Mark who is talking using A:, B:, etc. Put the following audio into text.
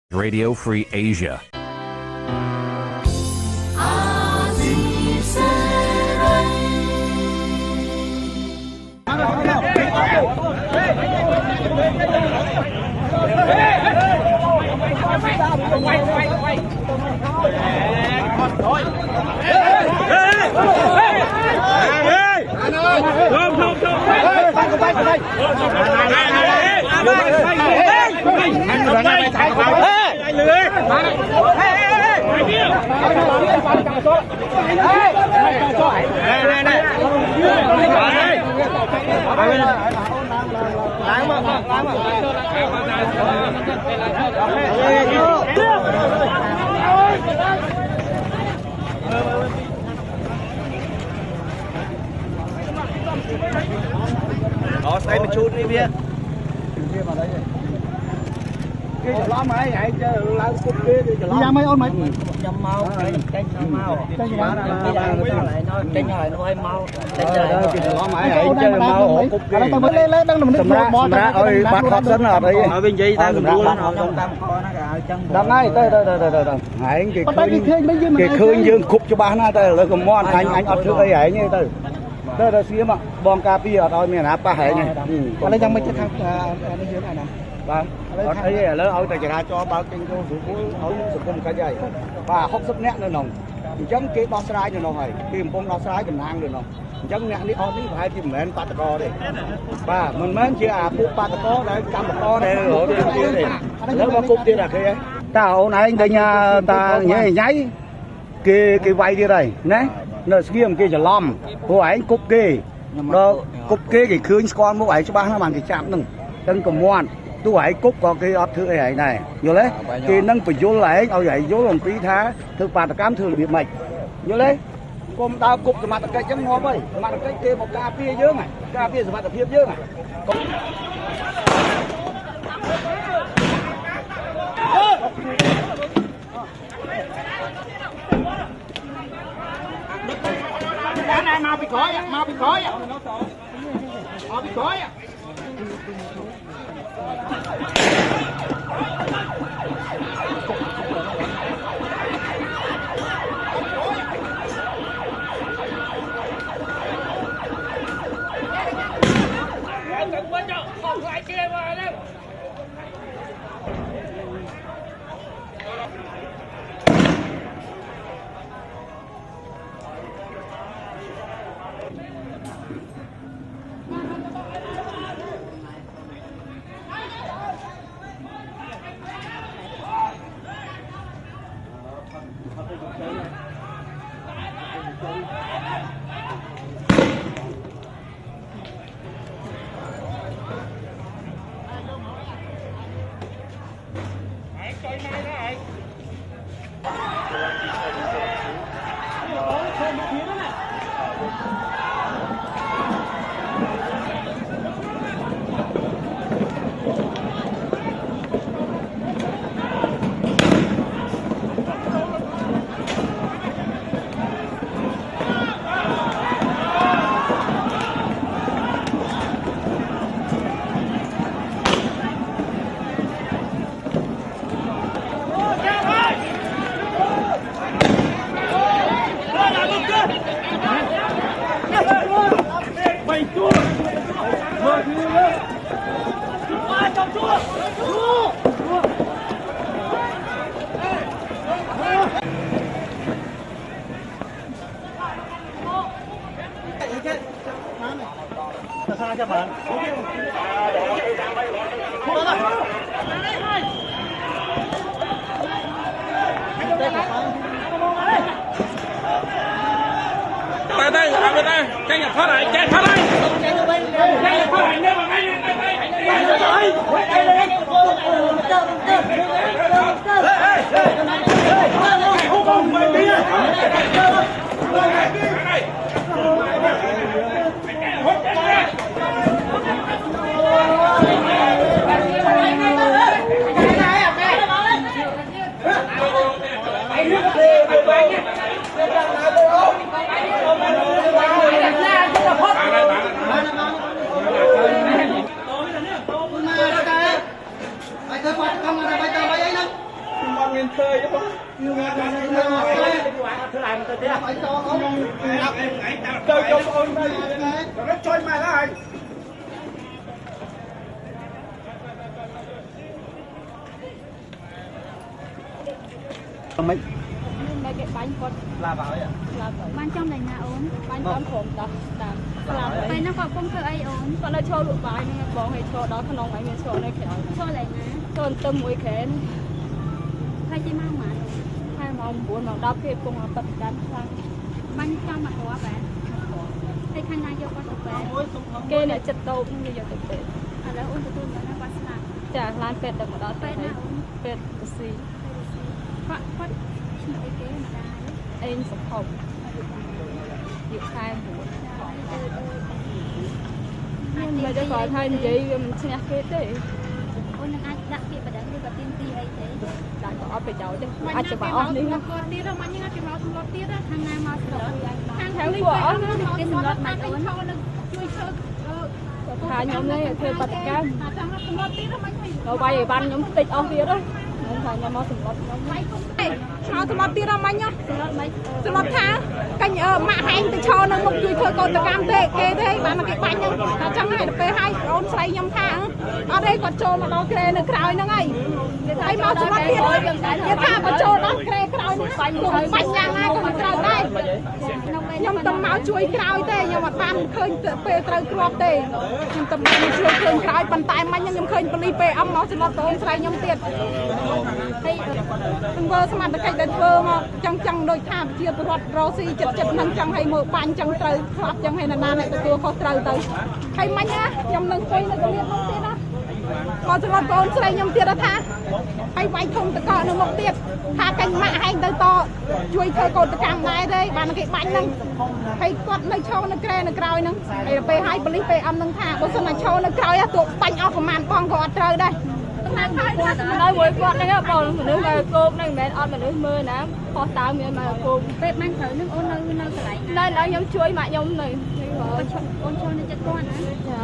A: Radio Free Asia.
B: Đó, tay mình chút đi bia.
C: Lo mấy vậy chứ lao cút kia thì ra mấy ôn mấy
B: Nhâm mau, chanh mau. Chanh lại nó hơi mau. Chanh lại
C: lo mấy vậy chứ mau cút kia. Tao mới lên đang mình bò ra ơi bắt hot sân ở đây.
B: Ở bên dưới ta cũng mua lên họ trong tam kho nó cả chân.
C: Đằng này đây. Hãy cái khơi dương cục cho ba na đây là còn món anh ở trước đây vậy như đây. Đây xíu mà bom cà phê ở đây miền Nam ba hệ này. Ở đây chẳng mấy cái thằng nó dưới này nè. Vâng, ở đây là ở tại ra cho bao kinh cô rủ ở sự công cái gì và hốc sấp nét nữa nồng chấm cái bao sai nữa nồng này tìm bông bao sai cần hàng được nồng chấm nét đi on đi phải tìm mến bắt co đây và mình mến chưa phụ bắt co đấy cam co đây rồi kia này nếu mà cục kia là cái tao này đây nhà ta nháy cái vay đi đây nè nó kiếm kiaจะล้อมผู้ấy cục kia nó cục kia cái khơi conผู้ấy cho ba nó bằng cái chạm nừng chân cầm muôn tôi ấy cúc có cái ớt thứ này vô lấy thì nâng phải vô lại ao vậy vô lòng tí thá thực phạt cám thường bị mệt vô lấy con tao cúc cái mặt cái chấm ngon vậy mặt cái kia một cà phê dưới này cà phê mặt phía dưới này cái này mau bị khói mau bị khói
B: មានឃើញបងធ្វើឡើងទៅទៀតទៅយកអូនទៅរត់ជួយមកហើយ
C: មិន
A: នៅគេបាញ់គាត់
B: ស្លាប់ហើយ
A: ស្លាប់ហើយ
D: បានចំដៃណាអូន
A: បាញ់តាមក្រុមដោះតាមស្លាប់ហើយ
D: ពេលហ្នឹងគាត់កំពុងធ្វើអីអូន
A: គាត់នៅឈរលក់បាយហ្នឹងបងឲ្យឈរដល់ក្នុងហើយមានឈរនៅក្រៅ
D: ចូលឡើងណា
A: ឈរទៅមួយខែន
D: ហើយជិះមកម៉ាន
A: ហើយម៉ោង9ម៉ោង10គេកំពុងបដិកម្មខ្លាំង
D: បាញ់ចំមកគ្រាប់បែហើយខាងណាយកគាត់ទៅពេទ្យ
A: គេអ្នកចិត្តតូបនេះយកទៅពេទ្យ
D: ឥឡូវអូនទទួលមកណាគាត់ស្លាប់
A: ចាឡានពេទ្យទៅមកដល់
D: ពេទ្យណាអូន
A: ពេទ្យទៅស៊ី
D: គាត់ឈ្មោះអីគេម្ដាយ
A: អេងសុខុមយកខែ9ខ្ញុំមិនได้គាត់ថានិយាយវាមិនឈ្នះគេទេ
D: អូននឹងអាចដាក់ពាក្យបដិសេធឬក៏ទៀមទីអីទេ
A: ដាក់ក៏អត់ប្រយោជន៍ទេអាចច្បាស់អស់នេះណា
D: គាត់ទៀតមកញ៉ាំគេមកសម្លុតទៀតខាងណាមកសម្លុតខាង
A: ខាងពួកអស់ណា
D: គេសម្លុតមកអូន
A: ជួយឈើថាខ្ញុំនេះធ្វើបដកម្ម
D: ចាំសម្លុតទៀតមក
A: ដល់វាយឲ្យបានខ្ញុំតិចអស់ទៀតហ៎ខ្ញុំថាខ្ញុំមកសម្លុតខ្ញុំ
D: វាយគុំ
E: ឆ្លោសម្លត់ទៀតអមាញ់
D: សម្លុតមិន
E: សម្លត់ថាកាញ់ម៉ាក់ហែងទៅឈរនៅមុខជួយធ្វើកោតកម្មទេគេទេបានមកគេបាញ់ហ្នឹងតែចឹងហើយទៅពេលហើយអូនស្រីខ្ញុំថាអត់ទេគាត់ចូលមកដល់ក្រែនៅក្រោយហ្នឹងហើយហើយមកសម្លត់ទៀតគេថាគាត់ចូលដល់ក្រែក្រោយហ្នឹងបាញ់យ៉ាងណាក៏មិនត្រូវដែរខ្ញុំទៅមកជួយក្រោយទេខ្ញុំអត់បានឃើញពេលត្រូវគ្រាប់ទេខ្ញុំទៅមកជួយឃើញក្រោយប៉ុន្តែមាញ់ខ្ញុំឃើញប៉ូលីសពេលអមមកសម្លត់បងស្រីខ្ញុំទៀតហើយធ្វើសមត្ថកិច្ចដែលធ្វើមកចឹងដូចថាជាពលរដ្ឋរស់ស៊ីចិត្តហ្នឹងចឹងឲ្យមើលបាញ់ចឹងត្រូវស្លាប់ចឹងឲ្យណាអ្នកទទួលខុសត្រូវទៅហើយមិញណាខ្ញុំនឹងអង្គុយនៅកលៀននោះទៀតណាមកសម្រាប់បងស្រីខ្ញុំទៀតថាហើយវាយធំតកនៅមុខទៀតថាកាញ់ម៉ាក់ហែងទៅតជួយធ្វើកោតកម្មដែរទេបានគេបាញ់ហ្នឹងហើយគាត់នៅឈរនៅក្រែនៅក្រោយហ្នឹងហើយពេលហើយប៉ូលីសពេលអមនឹងថាបើសិនណាឈរនៅក្រោយទោះបាញ់អស់ប្រមាណបងក៏អត់ត្រូវដែរ
A: នៅមួយគាត់ហ្នឹងបងមនុស្សមកគោកហ្នឹងមិនមែនអត់មនុស្សមើលណាខុសតើមានមកគោក
D: ពេលបាញ់ត្រូវនឹងអូននៅកន្លែងណា
A: នៅខ្ញុំជួយម៉ាក់ខ្ញុំនៅ
D: អូនចូលនៅចិត្តគាត់ណា
A: ចា